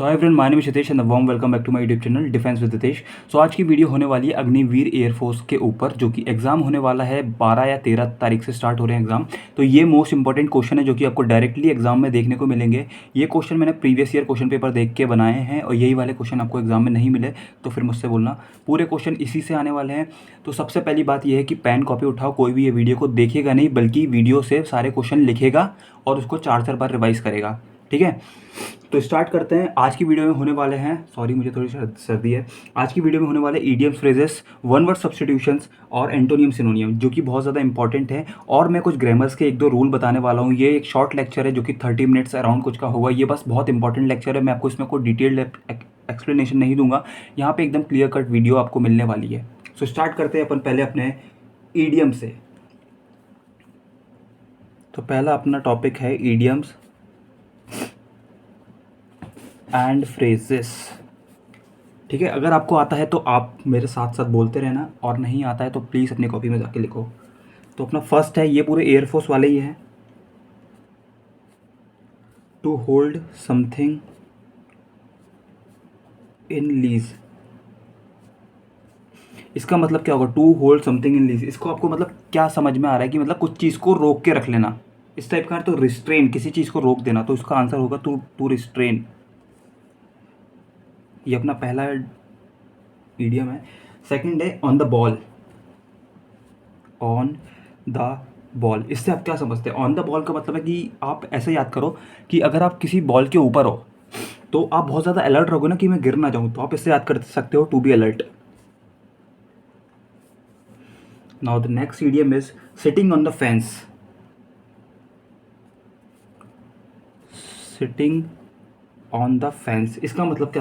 So hi friend, my name is Hitesh and warm welcome back to my YouTube channel defence with Hitesh. So आज की video होने वाली है Agniveer air force के ऊपर, जो कि एग्जाम होने वाला है 12 या 13 तारीख से स्टार्ट हो रहे हैं एग्जाम। तो ये मोस्ट इंपॉर्टेंट क्वेश्चन है जो कि आपको डायरेक्टली एग्जाम में देखने को मिलेंगे। ये क्वेश्चन मैंने प्रीवियस ईयर क्वेश्चन पेपर देख के बनाए हैं और यही वाले क्वेश्चन आपको एग्जाम में नहीं मिले तो फिर मुझसे बोलना, पूरे क्वेश्चन इसी से आने वाले हैं। तो सबसे पहली बात यह है कि पेन कॉपी उठाओ, कोई भी ये वीडियो को देखेगा नहीं बल्कि वीडियो से सारे क्वेश्चन लिखेगा और उसको 4-4 बार रिवाइज करेगा, ठीक है। तो स्टार्ट करते हैं। आज की वीडियो में होने वाले हैं, सॉरी मुझे थोड़ी सर्दी है। आज की वीडियो में होने वाले idioms, phrases, one word substitutions और एंटोनियम सिनोनियम, जो कि बहुत ज़्यादा इंपॉर्टेंट है। और मैं कुछ ग्रामर्स के 1-2 रूल बताने वाला हूँ। ये एक शॉर्ट लेक्चर है जो कि 30 मिनट्स अराउंड कुछ का होगा। ये बस बहुत इंपॉर्टेंट लेक्चर है। मैं आपको इसमें कोई डिटेल्ड एक्सप्लेनेशन नहीं दूंगा। यहाँ पे एकदम क्लियर कट वीडियो आपको मिलने वाली है। सो स्टार्ट करते हैं अपन पहले अपने ईडियम से। तो पहला अपना टॉपिक है ईडियम्स एंड फ्रेजेस, ठीक है। अगर आपको आता है तो आप मेरे साथ साथ बोलते रहना, और नहीं आता है तो प्लीज़ अपनी कॉपी में जाके लिखो। तो अपना फर्स्ट है, ये पूरे एयरफोर्स वाले ही है। To hold something in leash, इसका मतलब क्या होगा? To hold something in leash, इसको आपको मतलब क्या समझ में आ रहा है कि मतलब कुछ चीज़ को रोक के रख लेना, इस टाइप का है। तो रिस्ट्रेन, किसी चीज़ को रोक देना, तो इसका आंसर होगा टू रिस्ट्रेन। ये अपना पहला ईडियम है। सेकंड है on the ball. On the ball, इससे आप क्या समझते हैं? ऑन द बॉल का मतलब है कि आप ऐसे याद करो कि अगर आप किसी बॉल के ऊपर हो तो आप बहुत ज़्यादा अलर्ट रहोगे ना कि मैं गिर ना जाऊं, तो आप इससे याद कर सकते हो to be alert. Now the next idiom is sitting on the fence. Sitting on the fence, इसका मतलब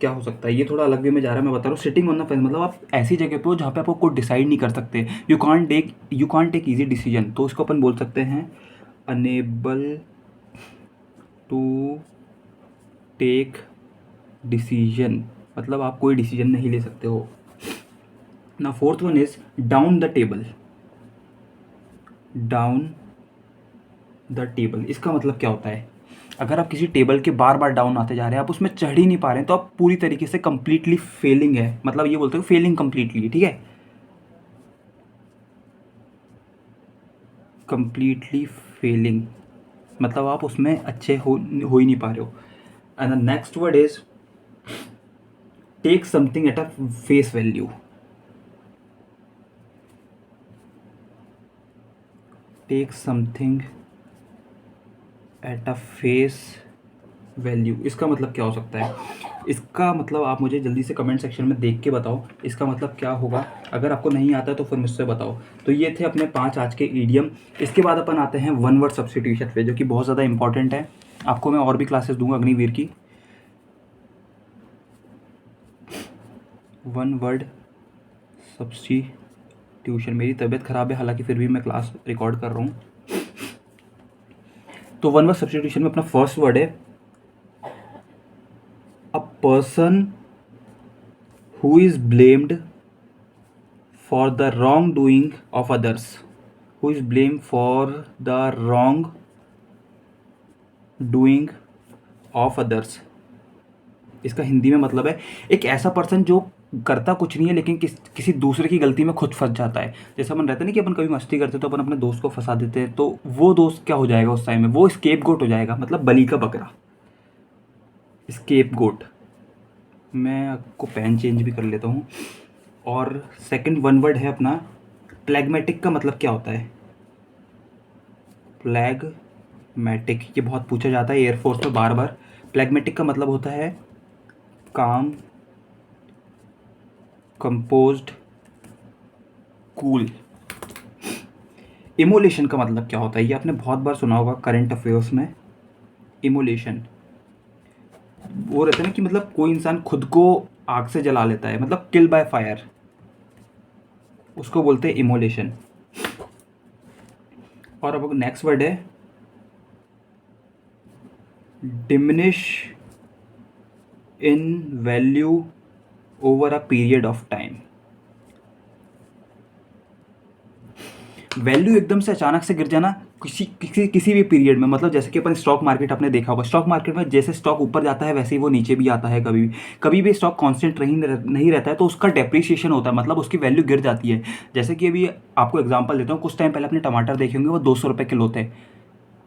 क्या हो सकता है? ये थोड़ा अलग वे में जा रहा है, मैं बता रहा हूँ। सिटिंग ऑन द फेंस मतलब आप ऐसी जगह पे हो जहाँ पे आपको कुछ डिसाइड नहीं कर सकते। You can't take easy decision, तो उसको अपन बोल सकते हैं अनेबल टू टेक डिसीजन, मतलब आप कोई डिसीजन नहीं ले सकते हो ना। Fourth one is down the table. Down the table, इसका मतलब क्या होता है? अगर आप किसी टेबल के बार बार डाउन आते जा रहे हैं, आप उसमें चढ़ ही नहीं पा रहे हैं, तो आप पूरी तरीके से कंप्लीटली फेलिंग है, मतलब ये बोलते हो फेलिंग कंप्लीटली, ठीक है। कंप्लीटली फेलिंग मतलब आप उसमें अच्छे हो ही नहीं पा रहे हो। And the next word is take something at a face value. Take something at a face value, इसका मतलब क्या हो सकता है? इसका मतलब आप मुझे जल्दी से कमेंट सेक्शन में देख के बताओ इसका मतलब क्या होगा। अगर आपको नहीं आता तो फिर मुझसे बताओ। तो ये थे अपने 5 आज के ईडियम। इसके बाद अपन आते हैं वन वर्ड सब्स्टिट्यूशन पे, जो कि बहुत ज़्यादा इंपॉर्टेंट है। आपको मैं और भी क्लासेस दूंगा अग्निवीर की। वन वर्ड सब्स्टिट्यूशन, मेरी तबीयत ख़राब है हालांकि फिर भी मैं क्लास रिकॉर्ड कर रहा हूँ। तो वन वर्ड सब्स्टिट्यूशन में अपना फर्स्ट वर्ड है a person who is blamed for the wrongdoing of others. Who is blamed for the wrongdoing of others, इसका हिंदी में मतलब है एक ऐसा पर्सन जो करता कुछ नहीं है लेकिन किसी दूसरे की गलती में खुद फंस जाता है। जैसे अपन रहते हैं ना कि अपन कभी मस्ती करते हैं तो अपन अपने दोस्त को फंसा देते हैं, तो वो दोस्त क्या हो जाएगा उस टाइम में? वो स्केप गोट हो जाएगा, मतलब बलि का बकरा, स्केप गोट। मैं आपको पेन चेंज भी कर लेता हूँ। और सेकंड वन वर्ड है अपना प्लैग्मेटिक, का मतलब क्या होता है? प्लैग्मेटिक, ये बहुत पूछा जाता है एयरफोर्स में बार बार। प्लैग्मेटिक का मतलब होता है काम, कंपोज्ड, कूल। इमोलेशन का मतलब क्या होता है? ये आपने बहुत बार सुना होगा करंट अफेयर्स में। इमोलेशन वो रहता है ना कि मतलब कोई इंसान खुद को आग से जला लेता है, मतलब किल बाय फायर, उसको बोलते हैं इमोलेशन। और अब नेक्स्ट वर्ड है diminish in value over a period of time. Value एकदम से अचानक से गिर जाना, किसी भी पीरियड में, मतलब जैसे कि अपन स्टॉक मार्केट आपने देखा होगा, स्टॉक मार्केट में जैसे स्टॉक ऊपर जाता है वैसे ही वो नीचे भी आता है। कभी भी स्टॉक कांस्टेंट नहीं रहता है, तो उसका डेप्रिसिएशन होता है, मतलब उसकी वैल्यू गिर जाती है। जैसे कि अभी आपको एग्जांपल देता हूँ, कुछ टाइम पहले अपने टमाटर देखे होंगे, वो 200 रुपये किलो थे।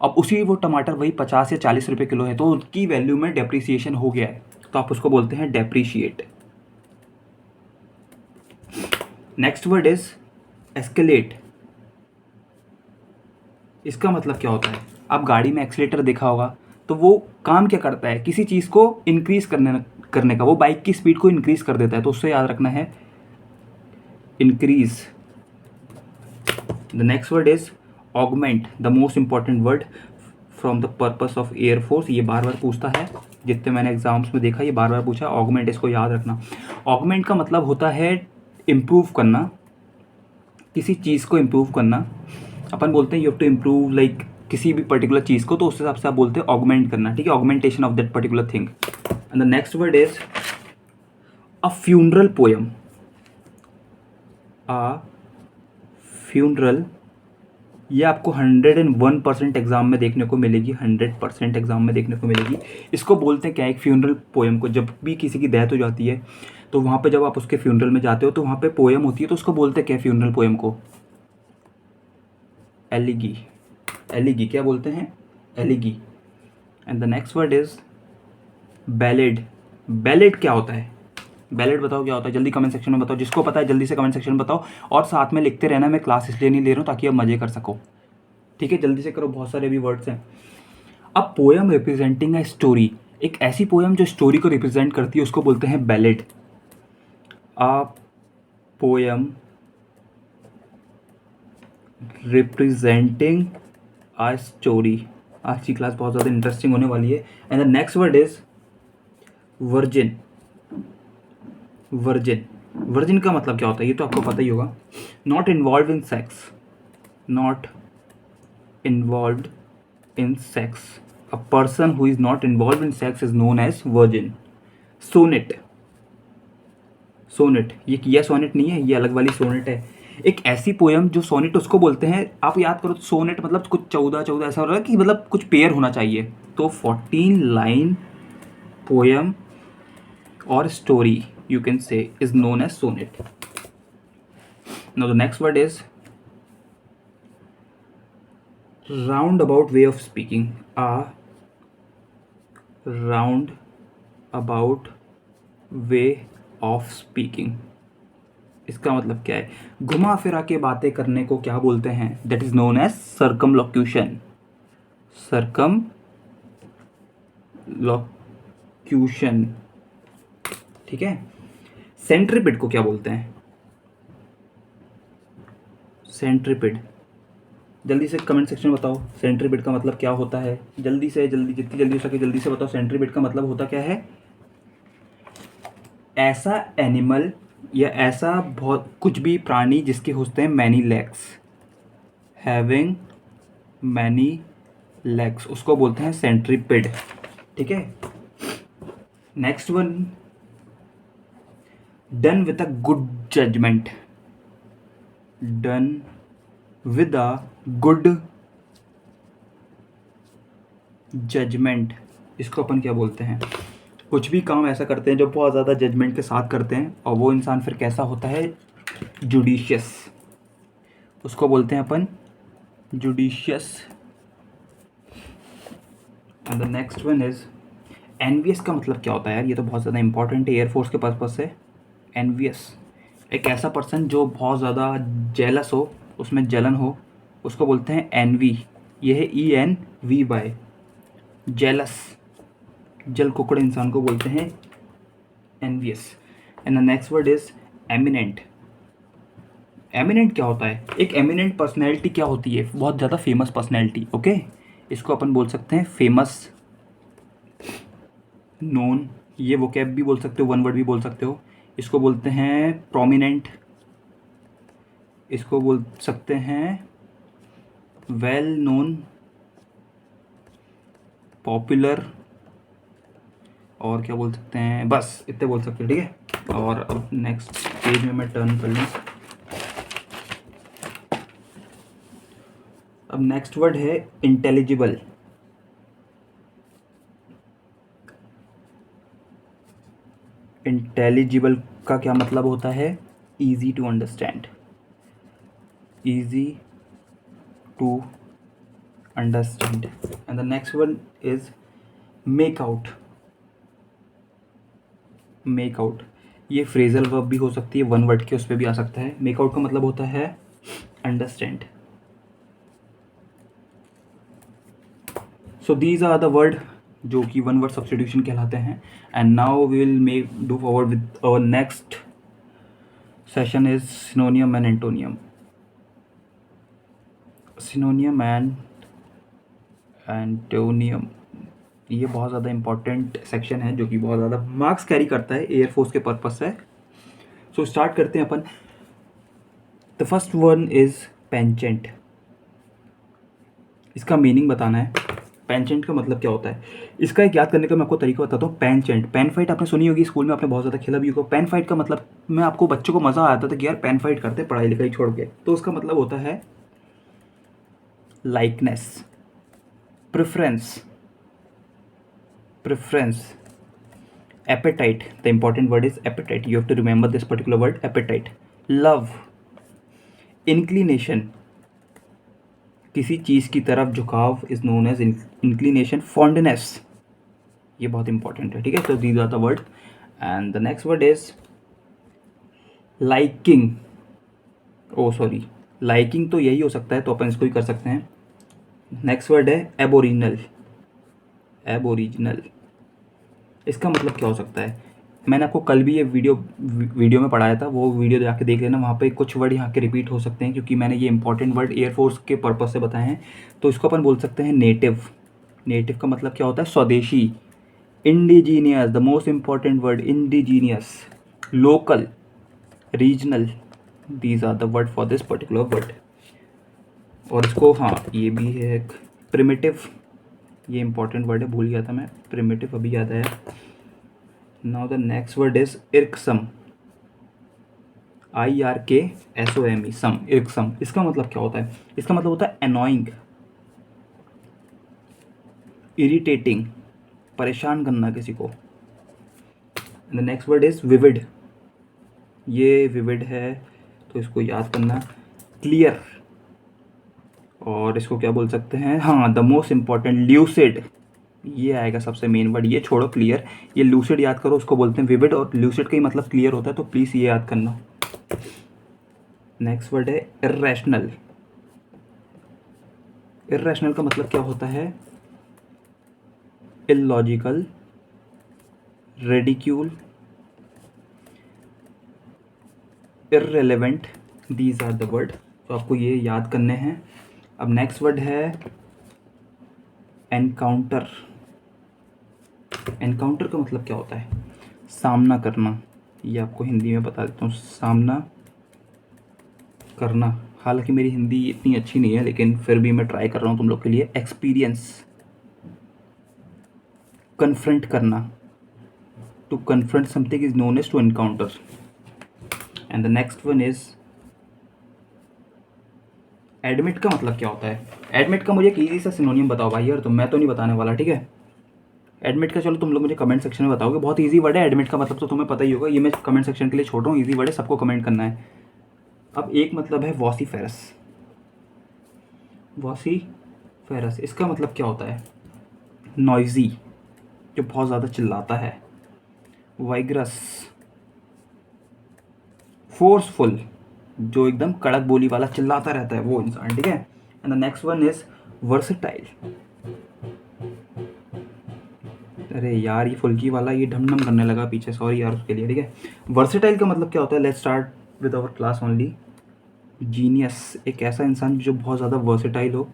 अब उसी वो टमाटर वही 50 या 40 रुपये किलो है, तो उनकी वैल्यू में डेप्रिसिएशन हो गया है, तो आप उसको बोलते हैं depreciate. Next word is escalate. इसका मतलब क्या होता है? आप गाड़ी में एक्सीलेटर देखा होगा, तो वो काम क्या करता है? किसी चीज़ को इंक्रीज करने का, वो बाइक की स्पीड को इंक्रीज कर देता है, तो उससे याद रखना है increase. The next word is augment, the most important word from the purpose of air force. ये बार बार पूछता है, जितने मैंने एग्जाम्स में देखा ये बार बार पूछा। ऑगमेंट, इसको याद रखना। ऑगमेंट का मतलब होता है इम्प्रूव करना, किसी चीज़ को इम्प्रूव करना। अपन बोलते हैं you have to improve like किसी भी पर्टिकुलर चीज़ को, तो उस हिसाब से आप बोलते हैं ऑगमेंट करना, ठीक है, augmentation of that particular thing. And the next word is a funeral poem. A funeral, ये आपको 101% एग्जाम में देखने को मिलेगी, 100% एग्जाम में देखने को मिलेगी। इसको बोलते हैं क्या? एक फ्यूनरल पोयम को, जब भी किसी की डेथ हो जाती है तो वहाँ पे जब आप उसके फ्यूनरल में जाते हो तो वहाँ पे पोयम होती है, तो उसको बोलते हैं क्या फ्यूनरल पोयम को? एलिगी। एलिगी क्या बोलते हैं? Elegy. And the next word is ballad. Ballad क्या होता है? बैलेड बताओ क्या होता है, जल्दी कमेंट सेक्शन में बताओ। जिसको पता है जल्दी से कमेंट सेक्शन में बताओ, और साथ में लिखते रहना। मैं क्लास इसलिए नहीं ले रहा हूँ ताकि आप मजे कर सको, ठीक है? जल्दी से करो, बहुत सारे भी वर्ड्स हैं। अब पोयम रिप्रेजेंटिंग ए स्टोरी, एक ऐसी पोयम जो स्टोरी को रिप्रेजेंट करती है उसको बोलते हैं ballad. A poem representing a story. आज की क्लास बहुत ज़्यादा इंटरेस्टिंग होने वाली है। And the next word is virgin. Virgin, virgin का मतलब क्या होता है ये तो आपको पता ही होगा। Not involve in sex, not involve in sex. A person who is not involve in sex is known as virgin. Sonnet, sonnet ये किया सोनेट नहीं है, ये अलग वाली सोनेट है। एक ऐसी पोयम जो सोनेट उसको बोलते हैं, आप याद करो तो सोनेट मतलब कुछ 14 ऐसा हो रहा है कि मतलब कुछ पेयर होना चाहिए, तो 14 line poem or story you can say is known as sonnet. Now the next word is roundabout way of speaking. A roundabout way of speaking, इसका मतलब क्या है? घुमा फिरा के बातें करने को क्या बोलते हैं? That is known as circumlocution. Circumlocution, ठीक है। सेंट्रिपिड को क्या बोलते हैं? सेंट्रिपिड, जल्दी से कमेंट सेक्शन में बताओ सेंट्रिपिड का मतलब क्या होता है। जल्दी से जल्दी, जितनी जल्दी हो सके जल्दी से बताओ सेंट्रिपिड का मतलब होता क्या है। ऐसा एनिमल या ऐसा बहुत कुछ भी प्राणी जिसके होते हैं many legs, having many legs, उसको बोलते हैं सेंट्रिपिड, ठीक है। Next one, done with a good judgement. Done with a good judgement, इसको अपन क्या बोलते हैं? कुछ भी काम ऐसा करते हैं जो बहुत ज़्यादा जजमेंट के साथ करते हैं, और वो इंसान फिर कैसा होता है? जुडिशियस, उसको बोलते हैं अपन judicious. And the next one is envious. का मतलब क्या होता है यार? ये तो बहुत ज़्यादा इंपॉर्टेंट है एयरफोर्स के पर्पज से। एनवियस, एक ऐसा पर्सन जो बहुत ज़्यादा जेलस हो, उसमें जलन हो, उसको बोलते हैं एनवी। ये है ENVY, जेलस, जल कुकड़ इंसान को बोलते हैं envious. And the next word is eminent. Eminent क्या होता है? एक एमिनेंट पर्सनैलिटी क्या होती है? बहुत ज़्यादा फेमस पर्सनैलिटी, ओके। इसको अपन बोल सकते हैं फेमस, नोन, ये वोकैब भी बोल सकते हो, वन वर्ड भी बोल सकते हो। इसको बोलते हैं प्रोमिनेंट, इसको बोल सकते हैं वेल नोन, पॉपुलर, और क्या बोल सकते हैं? बस इतने बोल सकते हैं, ठीक है। और अब नेक्स्ट पेज में मैं टर्न कर लूँ। अब अब नेक्स्ट वर्ड है इंटेलिजिबल। इंटेलिजिबल का क्या मतलब होता है? Easy to understand, easy to understand. And the next one is make out. Make out ये फ्रेजल वर्ब भी हो सकती है, वन वर्ड के उस पर भी आ सकता है। मेक आउट का मतलब होता है understand. So these are the word जो कि वन वर्ड सब्स्टिट्यूशन कहलाते हैं। And now we will make do forward with our next session is synonym and antonym. Synonym and antonym ये बहुत ज़्यादा इंपॉर्टेंट सेक्शन है जो कि बहुत ज़्यादा मार्क्स कैरी करता है एयरफोर्स के पर्पज से। सो स्टार्ट करते हैं अपन। The first one is penchant. इसका मीनिंग बताना है। पेंचेंट का मतलब क्या होता है, इसका एक याद करने का मैं आपको तरीका बताता हूँ। पेंचेंट, पेन फाइट आपने सुनी होगी, स्कूल में आपने बहुत ज़्यादा खेला भी होगा। पेन फाइट का मतलब, मैं आपको बच्चों को मज़ा आता था कि यार पेन फाइट करते पढ़ाई लिखाई छोड़ के, तो उसका मतलब होता है likeness, preference, appetite. The important word is appetite. You have to remember this particular word, appetite. Love, inclination, किसी चीज़ की तरफ झुकाव is known as inclination. Fondness, ये बहुत इंपॉर्टेंट है, ठीक है। So these are the words. And the next word is liking. Oh sorry, liking तो यही हो सकता है, तो अपन इसको ही कर सकते हैं। नेक्स्ट वर्ड है एबोरिजिनल। एबोरिजिनल इसका मतलब क्या हो सकता है? मैंने आपको कल भी ये वीडियो में पढ़ाया था, वो वीडियो जाके देख लेना, वहाँ पे कुछ वर्ड यहाँ के रिपीट हो सकते हैं क्योंकि मैंने ये इंपॉर्टेंट वर्ड एयरफोर्स के पर्पज से बताए हैं। तो इसको अपन बोल सकते हैं नेटिव। नेटिव का मतलब क्या होता है? स्वदेशी। Indigenous, the most important word, indigenous. Local, regional, these are the word for this particular word. और इसको, हाँ ये भी है एक प्रिमिटिव, ये इंपॉर्टेंट वर्ड है, भूल गया था मैं, प्रिमिटिव अभी याद आया। Now the next word is irksome. IRKSOME, some, irksome. इसका मतलब क्या होता है? इसका मतलब होता है अनोइंग, इरिटेटिंग, परेशान करना किसी को। The next word is vivid. ये विविड है तो इसको याद करना। क्लियर, और इसको क्या बोल सकते हैं? हाँ, द मोस्ट इंपॉर्टेंट, ल्यूसिड। ये आएगा सबसे मेन वर्ड, ये छोड़ो क्लियर, ये लूसिड याद करो, उसको बोलते हैं विविड, और लूसिड का ही मतलब क्लियर होता है, तो प्लीज़ ये याद करना। नेक्स्ट वर्ड है इर्रेशनल। इर्रेशनल का मतलब क्या होता है? Illogical, ridiculous, irrelevant, these are the word. तो आपको ये याद करने हैं। अब नेक्स्ट वर्ड है एनकाउंटर। एनकाउंटर का मतलब क्या होता है? सामना करना। ये आपको हिंदी में बता देता हूँ, सामना करना। हालांकि मेरी हिंदी इतनी अच्छी नहीं है, लेकिन फिर भी मैं ट्राई कर रहा हूँ तुम लोग के लिए। एक्सपीरियंस, कन्फ्रंट करना, to confront something is known as to encounter. And the next one is admit. का मतलब क्या होता है? एडमिट का मुझे एक ईजी सा सिनोनियम बताओ भाई यार, तो मैं तो नहीं बताने वाला, ठीक है। एडमिट का चलो तुम लोग मुझे कमेंट सेक्शन में बताओगे, बहुत इजी वर्ड है एडमिट का मतलब, तो तुम्हें पता ही होगा। ये मैं कमेंट सेक्शन के लिए छोड़ रहा हूँ, इजी वर्ड है, सबको कमेंट करना है। अब एक मतलब है वॉसीफेरस। वॉसीफेरस इसका मतलब क्या होता है? नॉइजी, जो बहुत ज़्यादा चिल्लाता है। वाइग्रस, फोर्सफुल, जो एकदम कड़क बोली वाला चिल्लाता रहता है वो इंसान, ठीक है। And the next one is versatile. अरे यार ये फुल्की वाला ये ढम ढम करने लगा पीछे, सॉरी यार उसके लिए, ठीक है। वर्सेटाइल का मतलब क्या होता है? Let's start with our class only. Genius, एक ऐसा इंसान जो बहुत ज़्यादा वर्सेटाइल हो,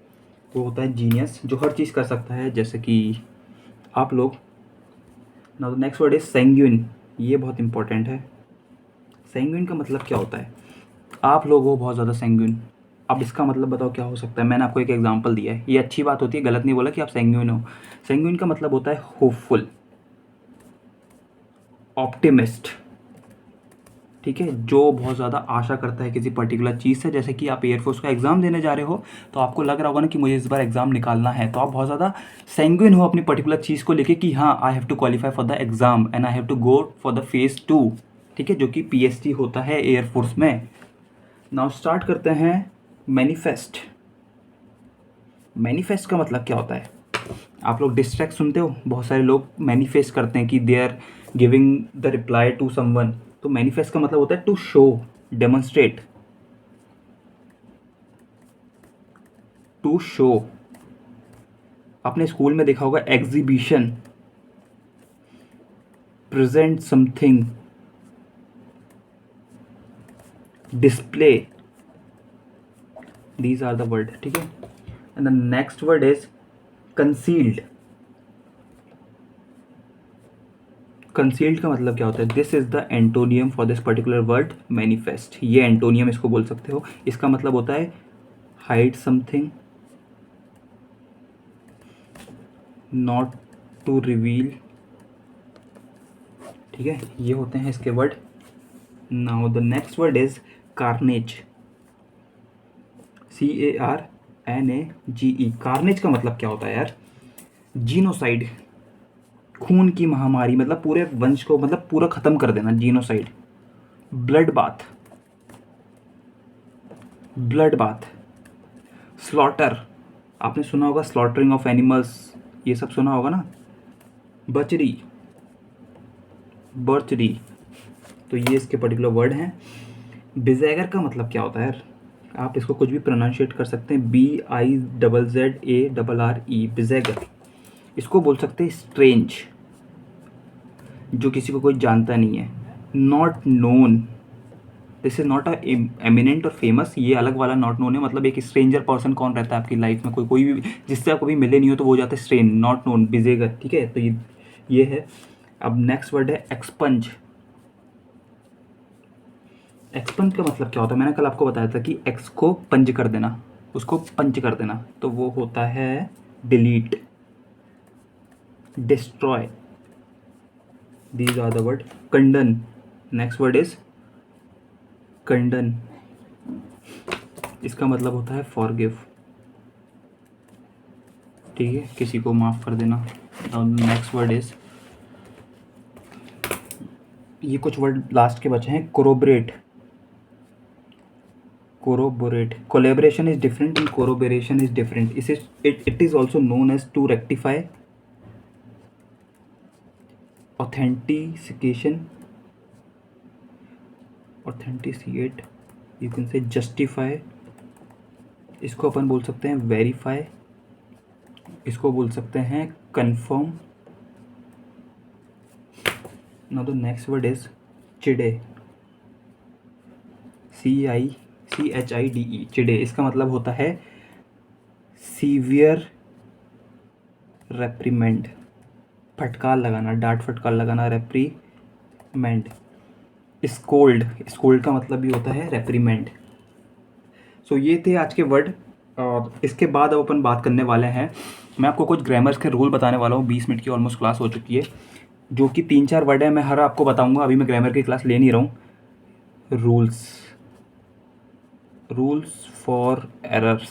वो होता है जीनियस, जो हर चीज़ कर सकता है, जैसे कि आप लोग। Now the next word is sanguine. ये बहुत इंपॉर्टेंट है। सैंग्विन का मतलब क्या होता है? आप लोग हो बहुत ज़्यादा सैंग्विन। अब इसका मतलब बताओ क्या हो सकता है? मैंने आपको एक एग्जांपल दिया है, ये अच्छी बात होती है, गलत नहीं बोला कि आप सैंग्विन हो। सैंग्विन का मतलब होता है होपफुल, ऑप्टिमिस्ट, ठीक है, जो बहुत ज़्यादा आशा करता है किसी पर्टिकुलर चीज़ से। जैसे कि आप एयरफोर्स का एग्ज़ाम देने जा रहे हो, तो आपको लग रहा होगा ना कि मुझे इस बार एग्ज़ाम निकालना है, तो आप बहुत ज़्यादा सैंग्विन हो अपनी पर्टिकुलर चीज़ को लेके कि हाँ, I have to qualify for the exam and I have to go for the phase 2, ठीक है, जो कि PST होता है एयरफोर्स में। नाउ स्टार्ट करते हैं मैनिफेस्ट। मैनिफेस्ट का मतलब क्या होता है? आप लोग डिस्ट्रैक्ट सुनते हो, बहुत सारे लोग मैनिफेस्ट करते हैं कि they are giving the reply to someone. तो मैनिफेस्ट का मतलब होता है to show, demonstrate, to show. आपने स्कूल में देखा होगा exhibition, present something, display, these are the word, ठीक है। And the next word is concealed. Concealed का मतलब क्या होता है? This is the antonym for this particular word manifest. ये एंटोनियम इसको बोल सकते हो। इसका मतलब होता है hide something, not to reveal, ठीक है, ये होते हैं इसके word. Now the next word is carnage, CARNAGE। Carnage का मतलब क्या होता है यार? जीनोसाइड, खून की महामारी, मतलब पूरे वंश को, मतलब पूरा खत्म कर देना, genocide. Blood bath, blood bath. Slaughter, आपने सुना होगा स्लॉटरिंग ऑफ एनिमल्स, ये सब सुना होगा ना। बचरी, बर्चरी, तो ये इसके पर्टिकुलर वर्ड हैं। बिजैगर का मतलब क्या होता है यार? आप इसको कुछ भी प्रोनाउंशिएट कर सकते हैं, BIZZARRE, बिजैगर। इसको बोल सकते हैं स्ट्रेंज, जो किसी को कोई जानता नहीं है। Not known, this is not a eminent और फेमस, ये अलग वाला नॉट नोन है। मतलब एक स्ट्रेंजर पर्सन कौन रहता है आपकी लाइफ में? कोई भी जिससे आप कभी मिले नहीं हो, तो वो हो जाता है स्ट्रेंज, नॉट नोन, बिजेगर, ठीक है। तो ये है। अब नेक्स्ट वर्ड है एक्सपंज। एक्सपंज का मतलब क्या होता है? मैंने कल आपको बताया था कि एक्स को पंज कर देना, उसको पंच कर देना, तो वो होता है delete, destroy, these are the word. Condone, next word is condone, इसका मतलब होता है फॉरगिव, ठीक है, किसी को माफ़ कर देना। नेक्स्ट वर्ड इज, ये कुछ वर्ड लास्ट के बचे हैं। Corroborate, corroborate, collaboration is different and corroboration is different. It is also known as to rectify, authentication, authenticate, you can say justify, इसको अपन बोल सकते हैं वेरीफाई, इसको बोल सकते हैं confirm. Now the next word is chide, CHIDE, chide. इसका मतलब होता है सीवियर रेप्रीमेंड, फटकार लगाना, डांट फटकार लगाना, रेप्रीमेंड। स्कोल्ड, स्कोल्ड का मतलब भी होता है रेप्रीमेंड। सो ये थे आज के वर्ड, और इसके बाद अब अपन बात करने वाले हैं, मैं आपको कुछ ग्रामर्स के रूल बताने वाला हूँ। 20 मिनट की ऑलमोस्ट क्लास हो चुकी है, जो कि 3-4 वर्ड है, मैं हर आपको बताऊंगा। अभी मैं ग्रामर की क्लास ले नहीं रहा हूँ। रूल्स फॉर एरर्स,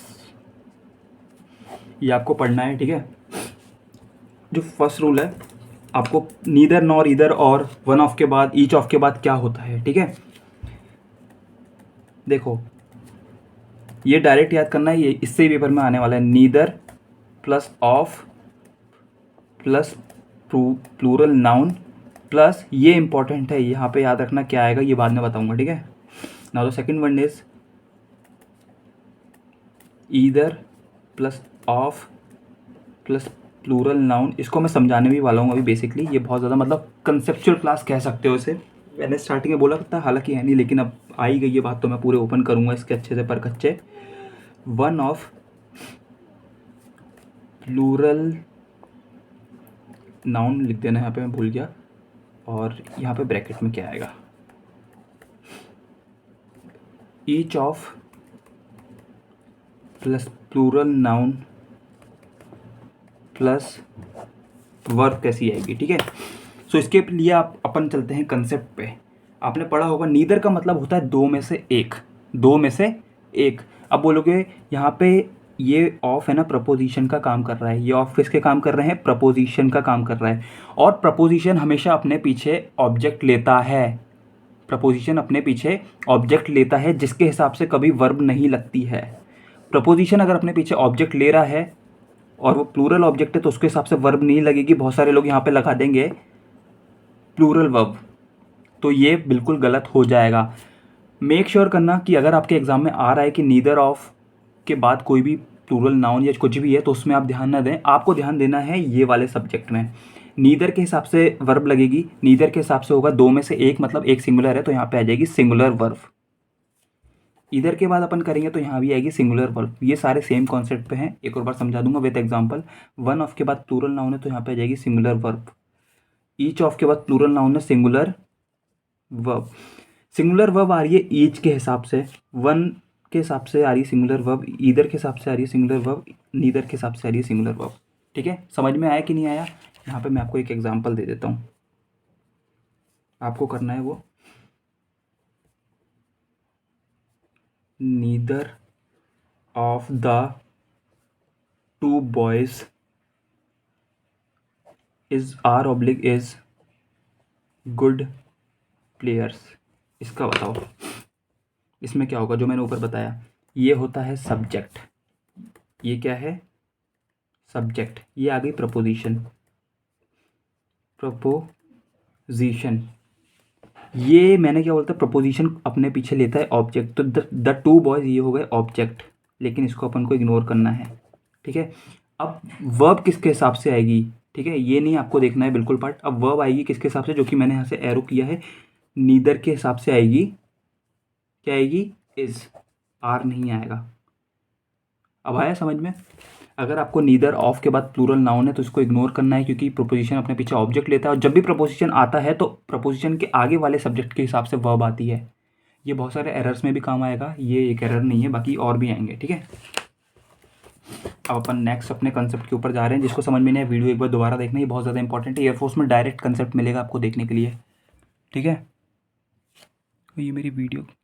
ये आपको पढ़ना है, ठीक है। जो फर्स्ट रूल है, आपको नीदर नॉर इधर और वन ऑफ के बाद, ईच ऑफ के बाद क्या होता है, ठीक है। देखो, ये डायरेक्ट याद करना है, ये इससे पेपर में आने वाला है। Neither plus of plus plural noun plus, ये इंपॉर्टेंट है, यहाँ पे याद रखना क्या आएगा, ये बाद में बताऊंगा, ठीक है। Now the second one is either plus of plus plural noun. इसको मैं समझाने भी वाला हूँ अभी। बेसिकली ये बहुत ज़्यादा, मतलब कंसेप्चुअल क्लास कह सकते हो इसे। मैंने स्टार्टिंग में बोला था, हालांकि है नहीं, लेकिन अब आई गई ये बात, तो मैं पूरे ओपन करूँगा इसके अच्छे से पर कच्चे। वन ऑफ प्लूरल नाउन लिख देना यहाँ पे, मैं भूल गया, और यहाँ पे ब्रैकेट में क्या आएगा, each of plus plural noun plus verb कैसी आएगी, ठीक है। सो इसके लिए आप अपन चलते हैं कंसेप्ट पे। आपने पढ़ा होगा नीदर का मतलब होता है दो में से एक, दो में से एक। अब बोलोगे यहाँ पे ये ऑफ है ना, प्रपोजिशन का काम कर रहा है, ये ऑफ किसके काम कर रहे हैं, प्रपोजिशन का काम कर रहा है। और प्रपोजिशन हमेशा अपने पीछे ऑब्जेक्ट लेता है, प्रपोजिशन अपने पीछे ऑब्जेक्ट लेता है, जिसके हिसाब से कभी वर्ब नहीं लगती है। प्रपोजिशन अगर अपने पीछे ऑब्जेक्ट ले रहा है और वो प्लूरल ऑब्जेक्ट है तो उसके हिसाब से वर्ब नहीं लगेगी। बहुत सारे लोग यहाँ पे लगा देंगे प्लूरल वर्ब, तो ये बिल्कुल गलत हो जाएगा। मेक श्योर करना कि अगर आपके एग्जाम में आ रहा है कि नीदर ऑफ के बाद कोई भी प्लूरल नाउन या कुछ भी है तो उसमें आप ध्यान ना दें, आपको ध्यान देना है ये वाले सब्जेक्ट में। नीदर के हिसाब से वर्ब लगेगी, नीदर के हिसाब से होगा दो में से एक, मतलब एक सिंगुलर है तो यहाँ पे आ जाएगी सिंगुलर वर्ब। इधर के बाद अपन करेंगे तो यहाँ भी आएगी सिंगुलर वर्ब। ये सारे सेम कॉन्सेप्ट पे हैं, एक और बार समझा दूंगा विद एग्जांपल। वन ऑफ के बाद प्लूरल नाउन है तो यहाँ पे आ जाएगी सिंगुलर वर्ब। ईच ऑफ के बाद प्लूरल नाउन है सिंगुलर वर्ब। सिंगुलर वर्ब आ रही है ईच के हिसाब से, वन के हिसाब से आ रही है सिंगुलर वर्ब, ईदर के हिसाब से आ रही है सिंगुलर वर्ब, नीदर के हिसाब से आ रही है सिंगुलर वर्ब। ठीक है, समझ में आया कि नहीं आया? यहाँ पे मैं आपको एक एग्जांपल दे देता हूँ, आपको करना है वो। Neither of the two boys is are oblique is good players. इसका बताओ, इसमें क्या होगा जो मैंने ऊपर बताया। ये होता है सब्जेक्ट, ये क्या है, सब्जेक्ट। ये आ गई प्रपोजिशन, प्रपोजिशन। ये मैंने क्या बोलता है, प्रपोजिशन अपने पीछे लेता है ऑब्जेक्ट, तो द टू बॉयज ये हो गए ऑब्जेक्ट, लेकिन इसको अपन को इग्नोर करना है। ठीक है, अब वर्ब किसके हिसाब से आएगी, ठीक है, ये नहीं आपको देखना है बिल्कुल पार्ट। अब वर्ब आएगी किसके हिसाब से, जो कि मैंने यहाँ से एरो किया है, नीदर के हिसाब से आएगी। क्या आएगी, इज, आर नहीं आएगा। अब आया समझ में? अगर आपको नीदर ऑफ के बाद प्लूरल नाउन है तो इसको इग्नोर करना है, क्योंकि प्रपोजिशन अपने पीछे ऑब्जेक्ट लेता है, और जब भी प्रपोजिशन आता है तो प्रपोजिशन के आगे वाले सब्जेक्ट के हिसाब से वर्ब आती है। ये बहुत सारे एरर्स में भी काम आएगा, ये एक एरर नहीं है, बाकी और भी आएंगे। ठीक है, अब अपन नेक्स्ट अपने कंसेप्ट के ऊपर जा रहे हैं। जिसको समझ में नहीं है वीडियो एक बार दोबारा देखना, ये बहुत ज़्यादा इंपॉर्टेंट है, एयरफोर्स में डायरेक्ट कंसेप्ट मिलेगा आपको देखने के लिए। ठीक है, तो ये मेरी वीडियो